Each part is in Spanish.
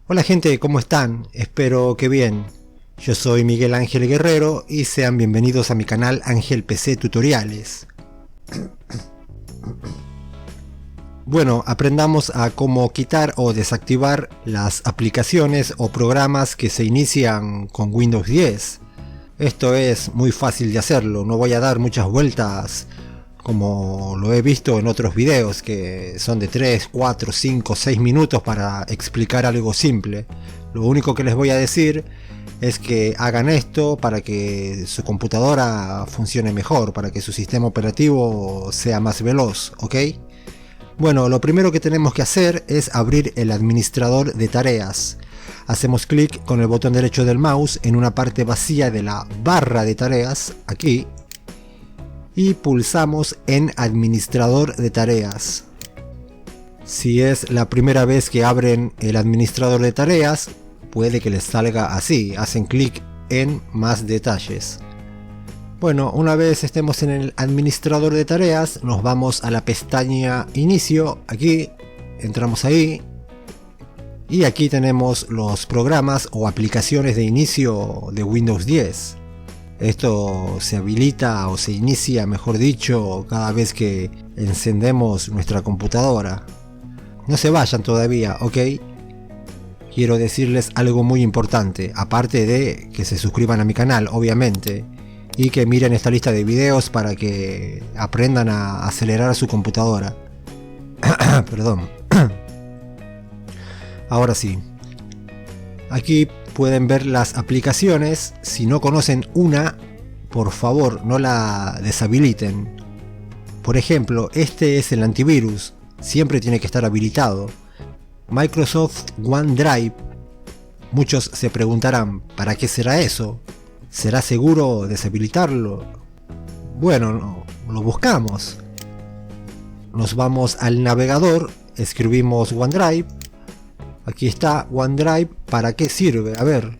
Hola gente, ¿cómo están? Espero que bien. Yo soy Miguel Ángel Guerrero y sean bienvenidos a mi canal Ángel PC Tutoriales. Bueno, aprendamos a cómo quitar o desactivar las aplicaciones o programas que se inician con Windows 10. Esto es muy fácil de hacerlo, no voy a dar muchas vueltas como lo he visto en otros videos que son de 3, 4, 5, 6 minutos para explicar algo simple. Lo único que les voy a decir es que hagan esto para que su computadora funcione mejor, para que su sistema operativo sea más veloz, ¿ok? Bueno, lo primero que tenemos que hacer es abrir el administrador de tareas. Hacemos clic con el botón derecho del mouse en una parte vacía de la barra de tareas, aquí, y pulsamos en administrador de tareas. Si es la primera vez que abren el administrador de tareas, puede que les salga así, hacen clic en más detalles. Bueno, una vez estemos en el administrador de tareas, nos vamos a la pestaña inicio, aquí, entramos ahí, y aquí tenemos los programas o aplicaciones de inicio de Windows 10. Esto se habilita o se inicia, mejor dicho, cada vez que encendemos nuestra computadora. No se vayan todavía, ¿ok? Quiero decirles algo muy importante, aparte de que se suscriban a mi canal, obviamente, y que miren esta lista de videos para que aprendan a acelerar su computadora. Perdón. Ahora sí. Aquí pueden ver las aplicaciones. Si no conocen una, por favor no la deshabiliten. Por ejemplo, este es el antivirus, siempre tiene que estar habilitado. Microsoft OneDrive. Muchos se preguntarán, ¿para qué será eso? ¿Será seguro deshabilitarlo? Bueno, lo buscamos. Nos vamos al navegador, escribimos OneDrive. Aquí está OneDrive. ¿Para qué sirve? A ver.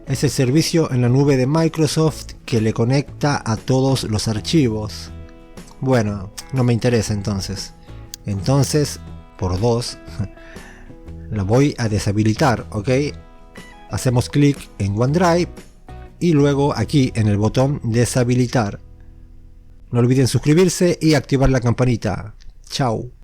Es el servicio en la nube de Microsoft que le conecta a todos los archivos. Bueno, no me interesa entonces. Entonces, por 2, la voy a deshabilitar, ¿ok? Hacemos clic en OneDrive y luego aquí en el botón deshabilitar. No olviden suscribirse y activar la campanita. Chao.